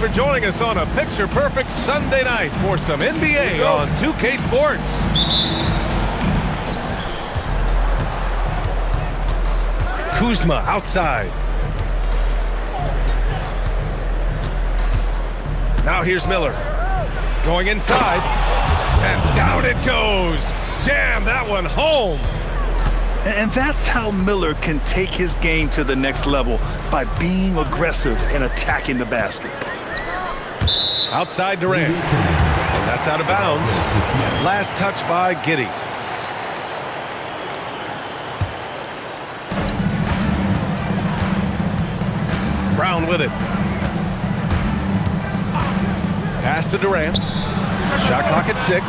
for joining us on a picture-perfect Sunday night for some NBA on 2K Sports. Kuzma outside. Now here's Miller. Going inside. And down it goes. Jam that one home. And that's how Miller can take his game to the next level, by being aggressive and attacking the basket. Outside Durant. And that's out of bounds. Last touch by Giddey. Brown with it. Pass to Durant. Shot clock at 6.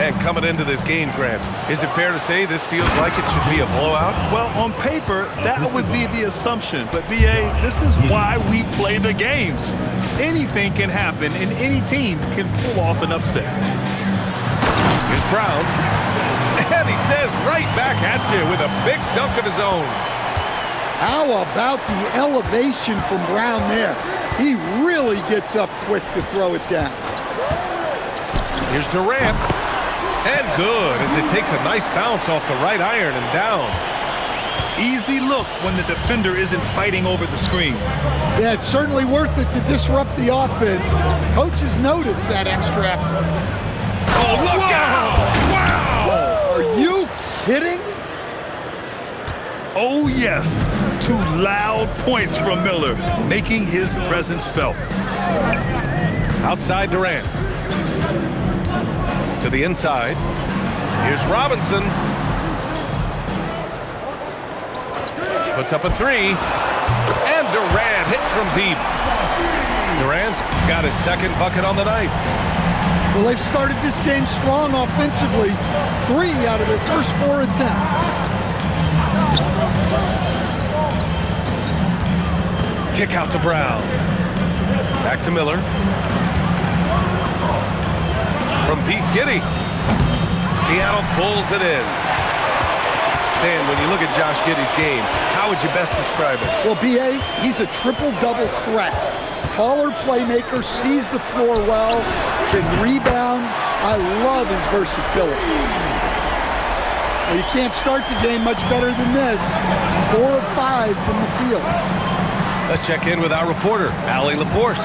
And coming into this game, Grant, is it fair to say this feels like it should be a blowout? Well, on paper, that would be the assumption. But, B.A., this is why we play the games. Anything can happen, and any team can pull off an upset. Here's Brown. And he says right back at you with a big dunk of his own. How about the elevation from Brown there? He really gets up quick to throw it down. Here's Durant. And good, as it takes a nice bounce off the right iron and down. Easy look when the defender isn't fighting over the screen. Yeah, it's certainly worth it to disrupt the offense. Coaches notice that extra effort. Oh, look out! Wow! Are you kidding? Oh, yes. 2 loud points from Miller, making his presence felt. Outside Durant. To the inside. Here's Robinson. Puts up a 3. And Durant hits from deep. Durant's got his second bucket on the night. Well, they've started this game strong offensively. 3 out of their first 4 attempts. Kick out to Brown. Back to Miller. From Pete Giddey. Seattle pulls it in. Stan, when you look at Josh Giddey's game, how would you best describe it? Well, B.A., he's a triple-double threat. Taller playmaker, sees the floor well, can rebound. I love his versatility. Well, you can't start the game much better than this. 4 of 5 from the field. Let's check in with our reporter, Allie LaForce.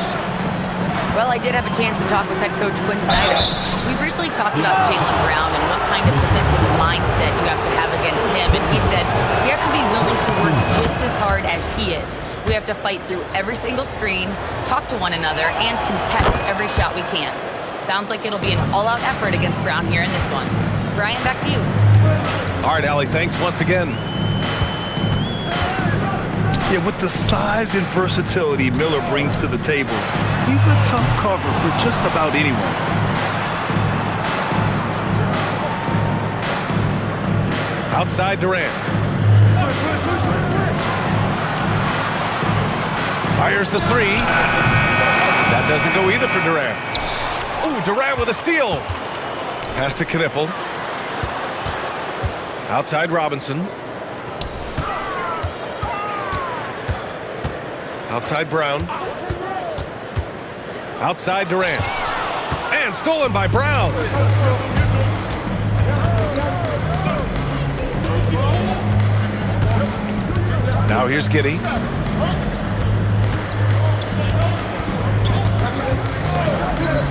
Well, I did have a chance to talk with head coach Quinn Snyder. We briefly talked about Jaylen Brown and what kind of defensive mindset you have to have against him. And he said, we have to be willing to work just as hard as he is. We have to fight through every single screen, talk to one another, and contest every shot we can. Sounds like it'll be an all-out effort against Brown here in this one. Brian, back to you. All right, Allie, thanks once again. Yeah, with the size and versatility Miller brings to the table, he's a tough cover for just about anyone. Outside Durant. Fires the 3. That doesn't go either for Durant. Oh, Durant with a steal. Pass to Knipple. Outside Robinson. Outside Brown. Outside Durant. And stolen by Brown. Now here's Giddey.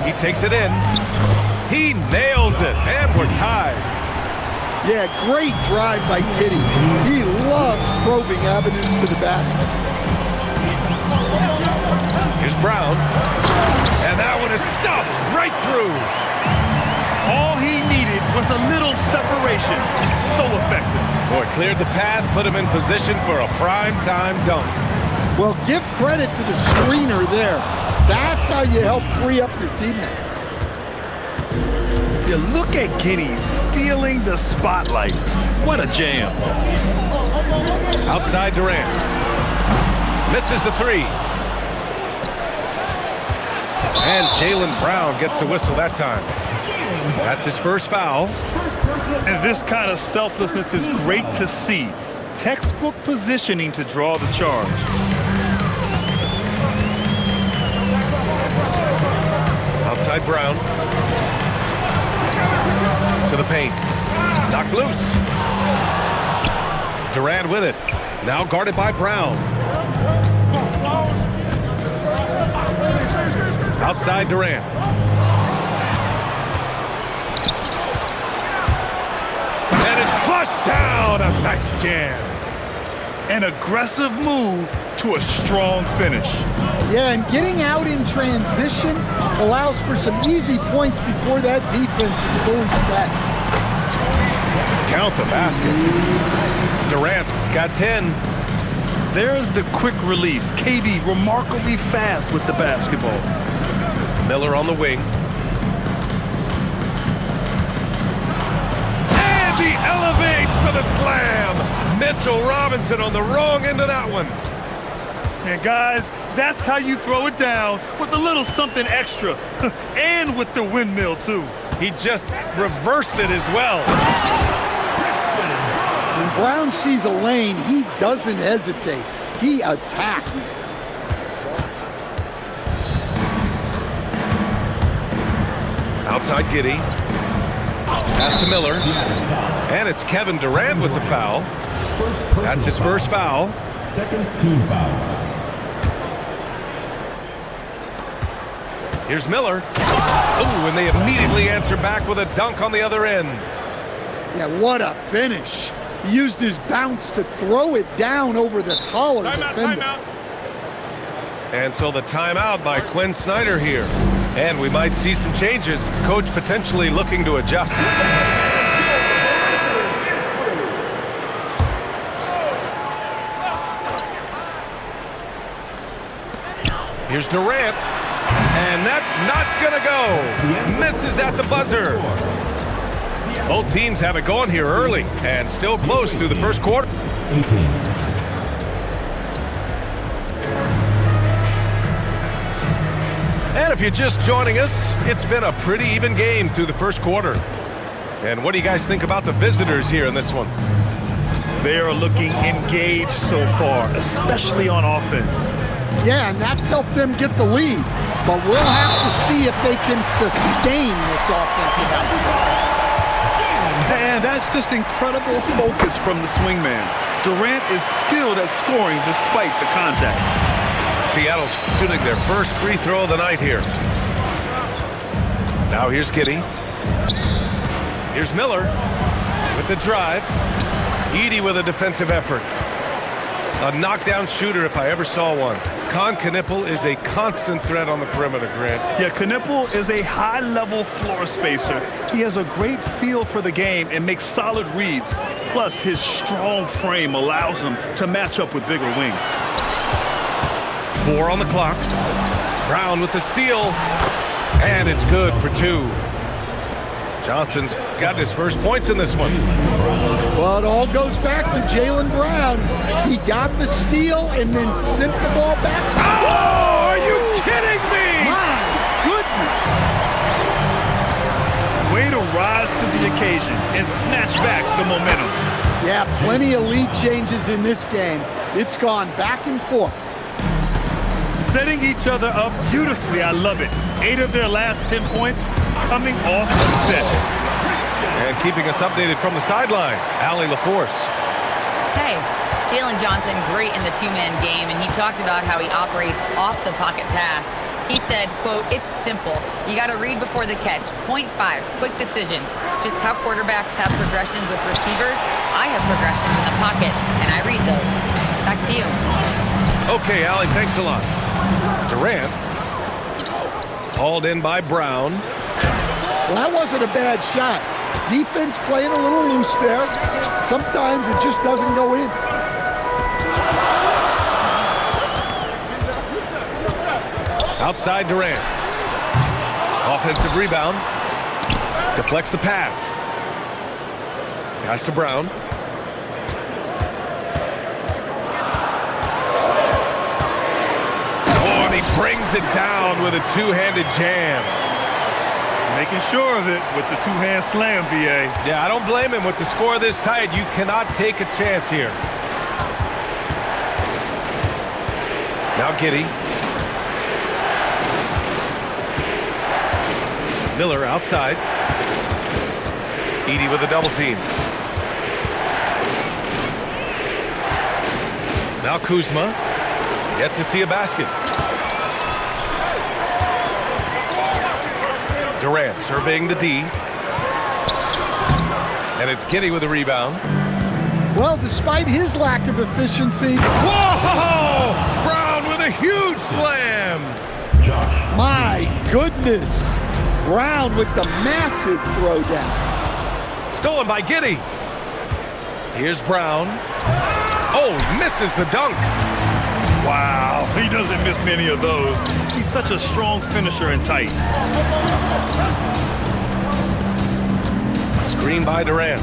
He takes it in. He nails it. And we're tied. Yeah, great drive by Giddey. He loves probing avenues to the basket. Here's Brown. And that one is stuffed right through. All he needed was a little separation. So effective. Boy, cleared the path, put him in position for a prime-time dunk. Well, give credit to the screener there. That's how you help free up your teammates. You look at Giddey stealing the spotlight. What a jam. Outside Durant. Misses the 3. And Jaylen Brown gets a whistle that time. That's his first foul. And this kind of selflessness is great to see. Textbook positioning to draw the charge. Outside Brown. To the paint. Knocked loose. Durant with it. Now guarded by Brown. Outside Durant. And it's flushed down. A nice jam. An aggressive move to a strong finish. Yeah, and getting out in transition allows for some easy points before that defense is fully set. Count the basket. Durant's got 10. There's the quick release. KD remarkably fast with the basketball. Miller on the wing. And he elevates for the slam. Mitchell Robinson on the wrong end of that one. And guys, that's how you throw it down, with a little something extra. And with the windmill too. He just reversed it as well. When Brown sees a lane, he doesn't hesitate. He attacks. Outside Giddey. Pass to Miller. And it's Kevin Durant with the foul. That's his first foul. Second team foul. Here's Miller. Oh, and they immediately answer back with a dunk on the other end. Yeah, what a finish. He used his bounce to throw it down over the taller defender. Timeout. And so the timeout by Quinn Snyder here. And we might see some changes. Coach potentially looking to adjust. Here's Durant. And that's not going to go. Misses at the buzzer. Both teams have it going here early and still close through the first quarter. 18. And if you're just joining us, it's been a pretty even game through the first quarter. And what do you guys think about the visitors here in this one? They are looking engaged so far, especially on offense. Yeah, and that's helped them get the lead. But we'll have to see if they can sustain this offensive output. And that's just incredible focus from the swingman. Durant is skilled at scoring despite the contact. Seattle's shooting their first free throw of the night here. Now here's Giddey. Here's Miller with the drive. Edey with a defensive effort. A knockdown shooter if I ever saw one. Con Knipple is a constant threat on the perimeter, Grant. Yeah, Knipple is a high-level floor spacer. He has a great feel for the game and makes solid reads. Plus, his strong frame allows him to match up with bigger wings. 4 on the clock. Brown with the steal. And it's good for 2. Johnson's got his first points in this one. Well, it all goes back to Jaylen Brown. He got the steal and then sent the ball back. Oh, are you kidding me? My goodness. Way to rise to the occasion and snatch back the momentum. Yeah, plenty of lead changes in this game. It's gone back and forth. Setting each other up beautifully. I love it. 8 of their last 10 points coming off the set. And keeping us updated from the sideline, Allie LaForce. Hey, Jalen Johnson, great in the two-man game, and he talked about how he operates off the pocket pass. He said, quote, "It's simple. You got to read before the catch. Point 5, quick decisions. Just how quarterbacks have progressions with receivers, I have progressions in the pocket, and I read those." Back to you. Okay, Allie, thanks a lot. Durant. Hauled in by Brown. Well, that wasn't a bad shot. Defense playing a little loose there. Sometimes it just doesn't go in. Outside Durant. Offensive rebound. Deflects the pass. Pass to Brown. Oh, and he brings it down with a two-handed jam. Making sure of it with the two-hand slam, B.A. Yeah, I don't blame him. With the score this tight, you cannot take a chance here. Now Giddey. Miller outside. Edey with a double team. Now Kuzma, yet to see a basket. Durant surveying the D. And it's Giddey with a rebound. Well, despite his lack of efficiency, Whoa! Brown with a huge slam. my goodness. Brown with the massive throwdown. Stolen by Giddey. Here's Brown. Oh, misses the dunk. Wow, he doesn't miss many of those. He's such a strong finisher and tight. Screen by Durant.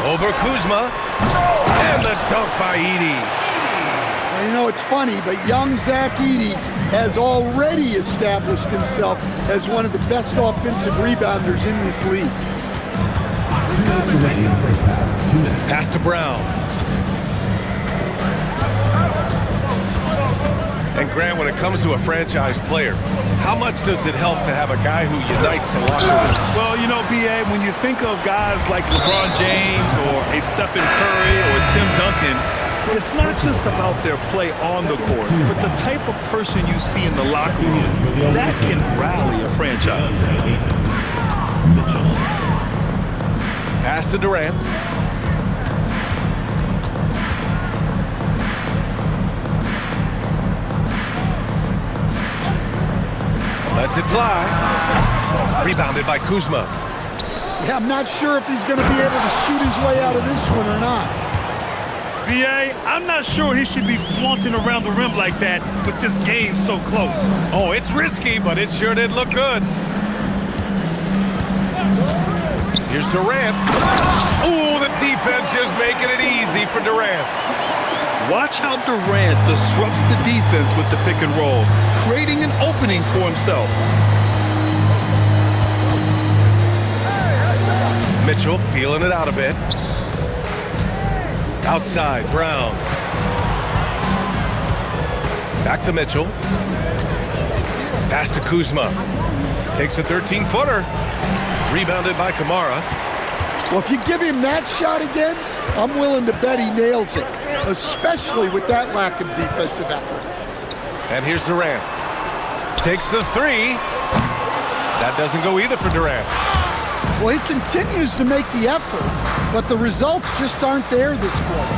Over Kuzma. And the dunk by Edey. You know, it's funny, but young Zach Edey has already established himself as one of the best offensive rebounders in this league. Pass to Brown. And Grant, when it comes to a franchise player, how much does it help to have a guy who unites the locker room? Well, you know, B.A., when you think of guys like LeBron James or a Stephen Curry or Tim Duncan, it's not just about their play on the court, but the type of person you see in the locker room that can rally a franchise. Pass to Durant. Lets it fly. Rebounded by Kuzma. Yeah, I'm not sure if he's going to be able to shoot his way out of this one or not. B.A., I'm not sure he should be flaunting around the rim like that with this game so close. Oh, it's risky, but it sure did look good. Here's Durant. Oh, the defense just making it easy for Durant. Watch how Durant disrupts the defense with the pick and roll, creating an opening for himself. Mitchell feeling it out a bit. Outside, Brown. Back to Mitchell. Pass to Kuzma. Takes a 13-footer. Rebounded by Kamara. Well, if you give him that shot again, I'm willing to bet he nails it, especially with that lack of defensive effort. And here's Durant. Takes the three. That doesn't go either for Durant. Well, he continues to make the effort, but the results just aren't there this quarter.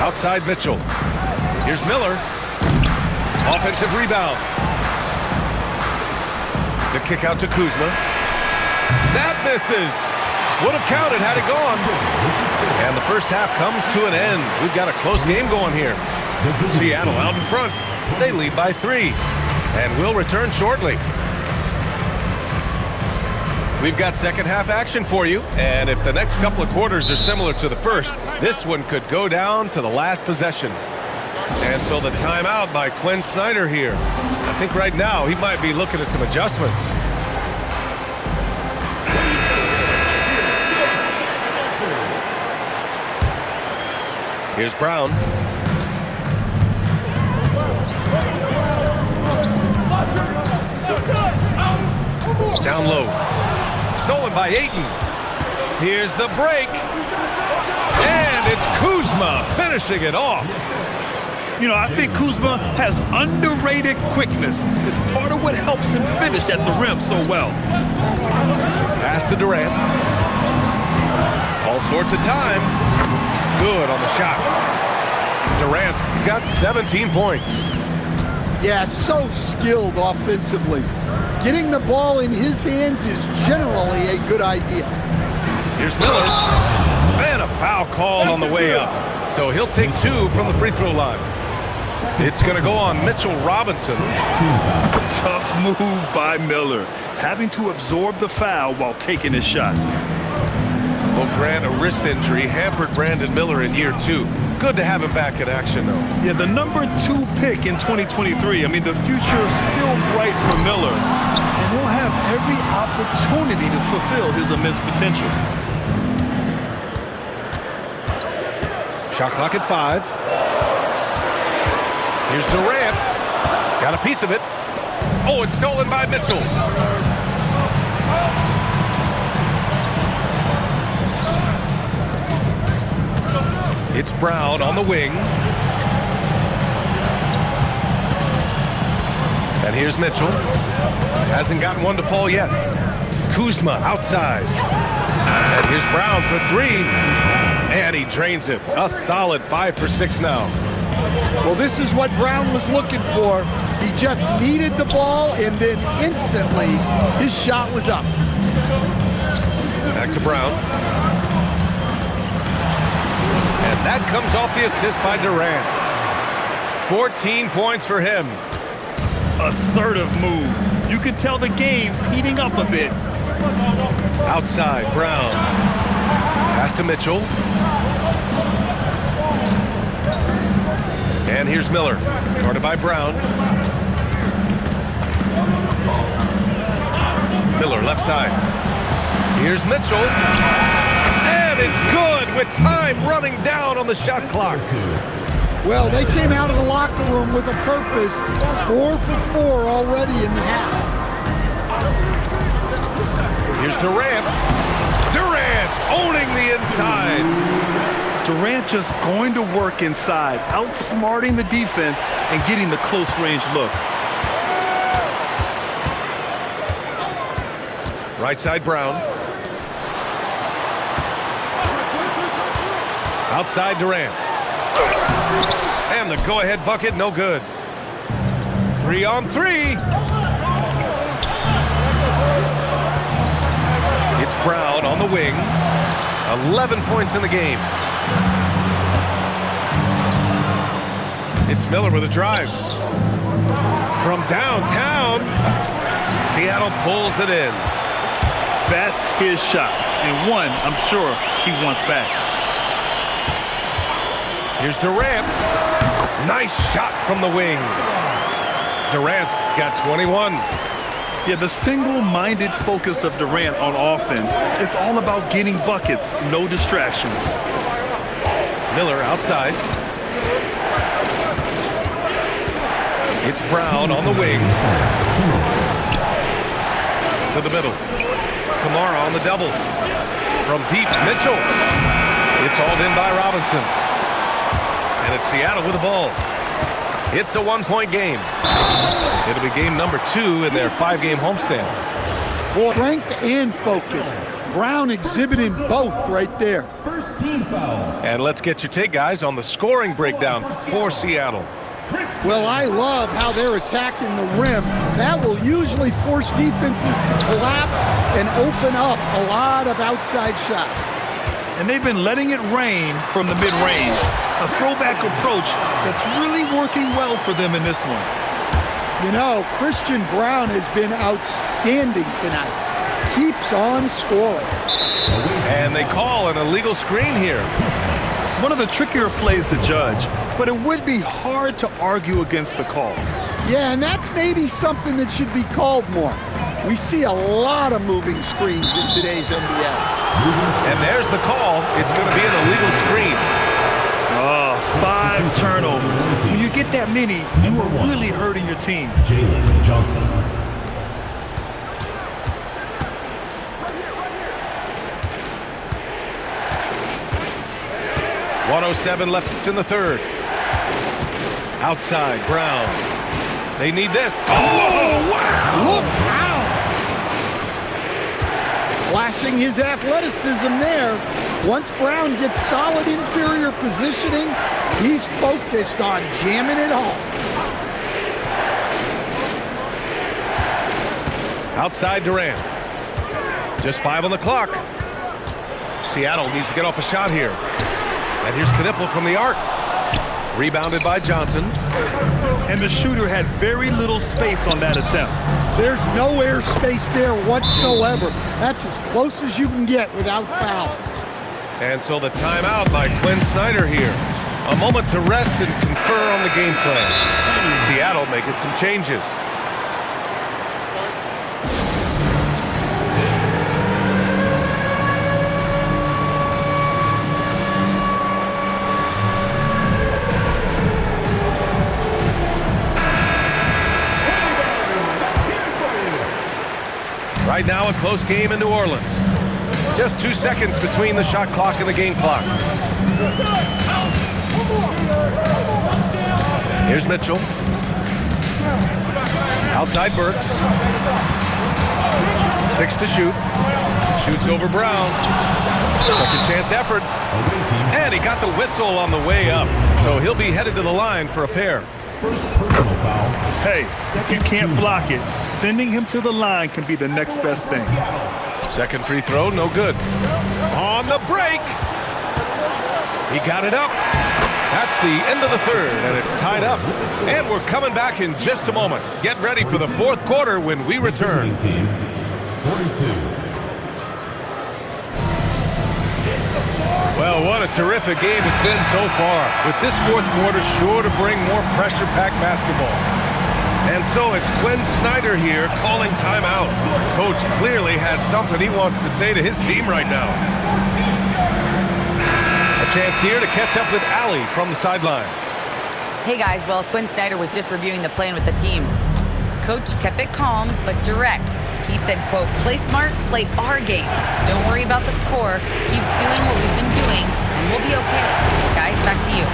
Outside Mitchell. Here's Miller. Offensive rebound. The kick out to Kuzma. That misses. Would have counted had it gone. And the first half comes to an end. We've got a close game going here. Seattle out in front. They lead by 3. And we'll return shortly. We've got second half action for you. And if the next couple of quarters are similar to the first, this one could go down to the last possession. And so the timeout by Quinn Snyder here. I think right now he might be looking at some adjustments. Here's Brown. Down low. Stolen by Ayton. Here's the break. And it's Kuzma finishing it off. You know, I think Kuzma has underrated quickness. It's part of what helps him finish at the rim so well. Pass to Durant. All sorts of time. Good on the shot. Durant's got 17 points. Yeah, so skilled offensively. Getting the ball in his hands is generally a good idea. Here's Miller. And a foul called on the way up. So he'll take 2 from the free throw line. It's going to go on Mitchell Robinson. Tough move by Miller, having to absorb the foul while taking his shot. Well, Grant, a wrist injury hampered Brandon Miller in year 2. Good to have him back in action, though. Yeah, the number 2 pick in 2023. I mean, the future is still bright for Miller, and he'll have every opportunity to fulfill his immense potential. Shot clock at 5. Here's Durant. Got a piece of it. Oh, it's stolen by Mitchell. It's Brown on the wing. And here's Mitchell. Hasn't gotten one to fall yet. Kuzma outside. And here's Brown for three. And he drains it. A solid 5 for 6 now. Well, this is what Brown was looking for. He just needed the ball, and then instantly his shot was up. Back to Brown. And that comes off the assist by Durant. 14 points for him. Assertive move. You can tell the game's heating up a bit. Outside, Brown. Pass to Mitchell. And here's Miller. Guarded by Brown. Miller, left side. Here's Mitchell. And it's good with time running down on the shot clock. Well, they came out of the locker room with a purpose. 4 for 4 already in the half. Here's Durant. Durant owning the inside. Durant just going to work inside, outsmarting the defense and getting the close range look. Right side, Brown. Outside, Durant. And the go-ahead bucket, no good. 3 on 3. It's Brown on the wing. 11 points in the game. It's Miller with a drive. From downtown, Seattle pulls it in. That's his shot, and one I'm sure he wants back. Here's Durant. Nice shot from the wing. Durant's got 21. Yeah, the single-minded focus of Durant on offense, it's all about getting buckets, no distractions. Miller outside. It's Brown on the wing. To the middle. Kamara on the double. From deep, Mitchell. It's hauled in by Robinson. And it's Seattle with the ball. It's a 1-point game. It'll be game number 2 in their 5-game homestand. Boy, strength and focus. Brown exhibiting both right there. First team foul. And let's get your take, guys, on the scoring breakdown for Seattle. Well, I love how they're attacking the rim. That will usually force defenses to collapse and open up a lot of outside shots. And they've been letting it rain from the mid-range. A throwback approach that's really working well for them in this one. You know, Christian Brown has been outstanding tonight. Keeps on scoring. And they call an illegal screen here. One of the trickier plays to judge, but it would be hard to argue against the call. Yeah, and that's maybe something that should be called more. We see a lot of moving screens in today's NBA. And there's the call. It's going to be an illegal screen. Oh, 5 turnovers. When you get that many, you are really hurting your team. Jalen Johnson. 1:07 left in the third. Outside, Brown. They need this. Oh, wow! Look out! Flashing his athleticism there. Once Brown gets solid interior positioning, he's focused on jamming it home. Outside, Durant. Just 5 on the clock. Seattle needs to get off a shot here. And here's Knipple from the arc. Rebounded by Johnson. And the shooter had very little space on that attempt. There's no air space there whatsoever. That's as close as you can get without foul. And so the timeout by Quinn Snyder here. A moment to rest and confer on the game plan. Seattle making some changes. Right now, a close game in New Orleans. Just 2 seconds between the shot clock and the game clock. Here's Mitchell. Outside Burks. 6 to shoot. Shoots over Brown. Second chance effort. And he got the whistle on the way up. So he'll be headed to the line for a pair. Personal foul. Hey, you can't block it. Sending him to the line can be the next best thing. Second free throw, no good. On the break. He got it up. That's the end of the third, and it's tied up. And we're coming back in just a moment. Get ready for the fourth quarter when we return. Team 42. Well, what a terrific game it's been so far. With this fourth quarter sure to bring more pressure-packed basketball. And so it's Quinn Snyder here calling timeout. Coach clearly has something he wants to say to his team right now. A chance here to catch up with Allie from the sideline. Hey guys, well, Quinn Snyder was just reviewing the plan with the team. Coach kept it calm but direct. He said, quote, play smart, play our game. Don't worry about the score. Keep doing what we've been doing, and we'll be okay. Guys, back to you.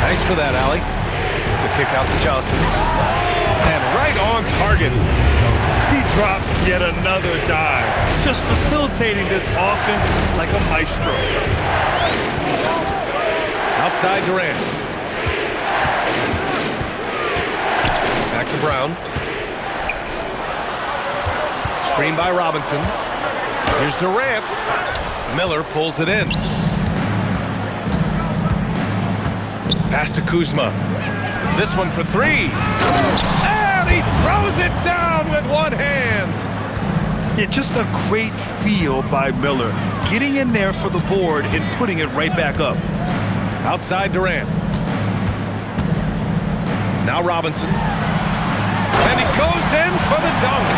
Thanks for that, Allie. The kick out to Johnson. And right on target. He drops yet another dive, just facilitating this offense like a maestro. Outside Durant. Back to Brown. Screen by Robinson. Here's Durant. Miller pulls it in. Pass to Kuzma. This one for three. And he throws it down with one hand. Yeah, just a great feel by Miller, getting in there for the board and putting it right back up. Outside Durant. Now Robinson. And he goes in for the dunk.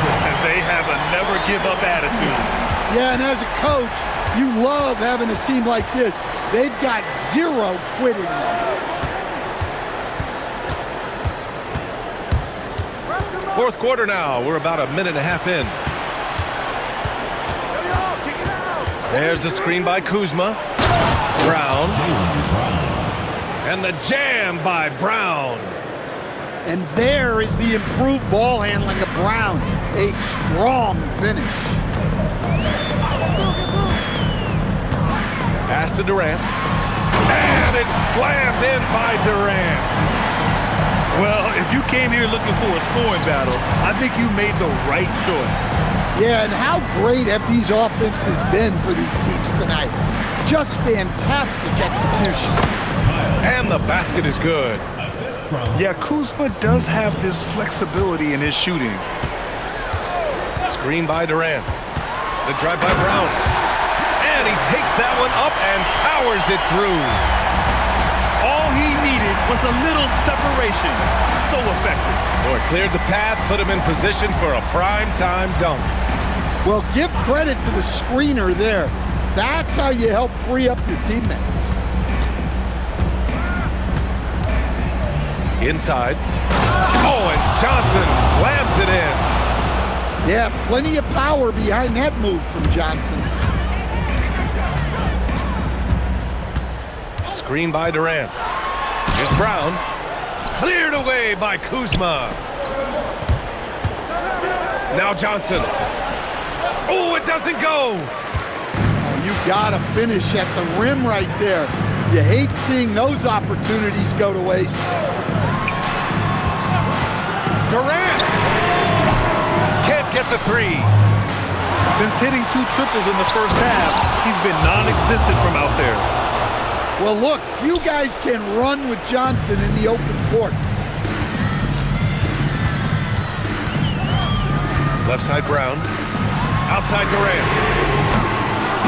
And they have a never-give-up attitude. Yeah, and as a coach, you love having a team like this. They've got zero quitting them. Fourth quarter now. We're about a minute and a half in. There's the screen by Kuzma. Brown. And the jam by Brown. And there is the improved ball handling of Brown. A strong finish. Pass to Durant. And it's slammed in by Durant. Well, if you came here looking for a scoring battle, I think you made the right choice. Yeah, and how great have these offenses been for these teams tonight? Just fantastic execution. And the basket is good. Assist from Yeah, Kuzma does have this flexibility in his shooting. Screen by Durant. The drive by Brown. And he takes that one up and powers it through. All he needed was a little separation. So effective. Boy, cleared the path, put him in position for a prime-time dunk. Well, give credit to the screener there. That's how you help free up your teammates. Inside. Oh, and Johnson slams it in. Yeah, plenty of power behind that move from Johnson. Screen by Durant. Here's Brown. Cleared away by Kuzma. Now Johnson. Oh, it doesn't go. You gotta finish at the rim right there. You hate seeing those opportunities go to waste. Durant can't get the three. Since hitting 2 triples in the first half, he's been non-existent from out there. Well, look, you guys can run with Johnson in the open court. Left side Brown. Outside Durant.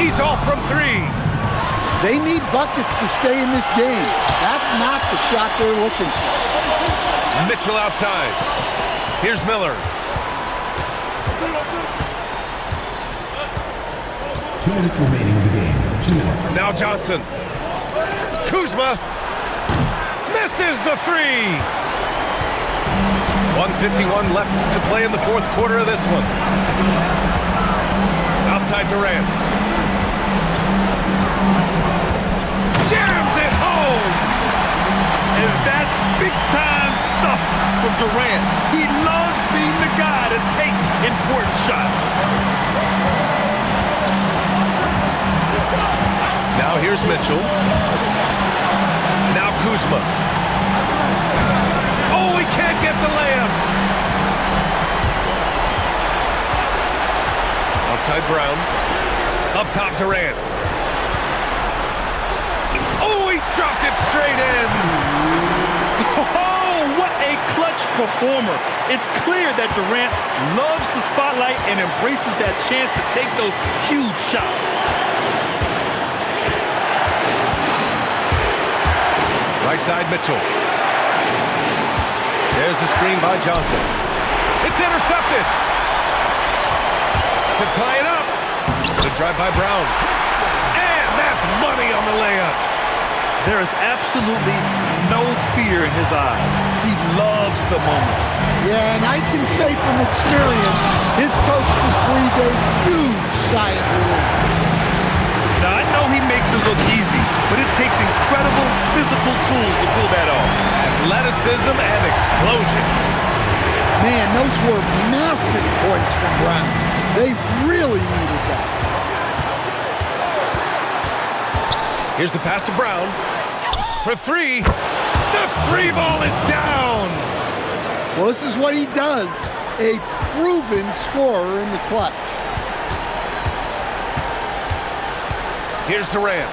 He's off from three. They need buckets to stay in this game. That's not the shot they're looking for. Mitchell outside. Here's Miller. 2 minutes remaining in the game. 2 minutes. Now Johnson. Kuzma misses the three. 1:51 left to play in the fourth quarter of this one. Outside Durant. Jams it home! And that's big-time stuff from Durant. He loves being the guy to take important shots. Now here's Mitchell. Now Kuzma. Oh, he can't get the layup. Outside Brown. Up top Durant. Oh, he dropped it straight in. Oh, what a clutch performer. It's clear that Durant loves the spotlight and embraces that chance to take those huge shots. Right side Mitchell. There's the screen by Johnson. It's intercepted. To tie it up. The drive by Brown. And that's money on the layup. There is absolutely no fear in his eyes. He loves the moment. Yeah, and I can say from experience, his coach just breathed a huge sigh of relief. Now, I know he makes it look easy, but it takes incredible physical tools to pull that off. Athleticism and explosion. Man, those were massive points from Brown. They really needed that. Here's the pass to Brown. For three. The free ball is down. Well, this is what he does. A proven scorer in the clutch. Here's Durant.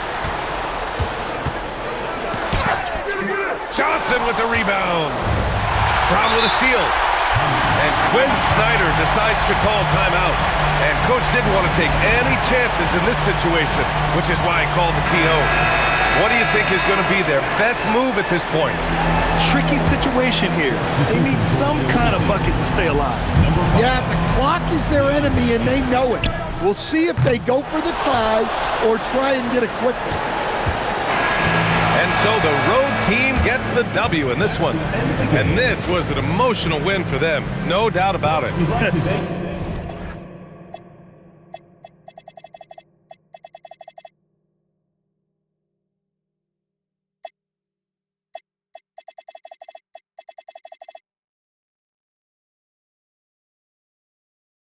Johnson with the rebound. Brown with a steal. And Quinn Snyder decides to call timeout. And coach didn't want to take any chances in this situation, which is why he called the TO. What do you think is going to be their best move at this point? Tricky situation here. They need some kind of bucket to stay alive. Yeah, the clock is their enemy and they know it. We'll see if they go for the tie or try and get a quick one. And so the road team gets the W in this one. And this was an emotional win for them, no doubt about it.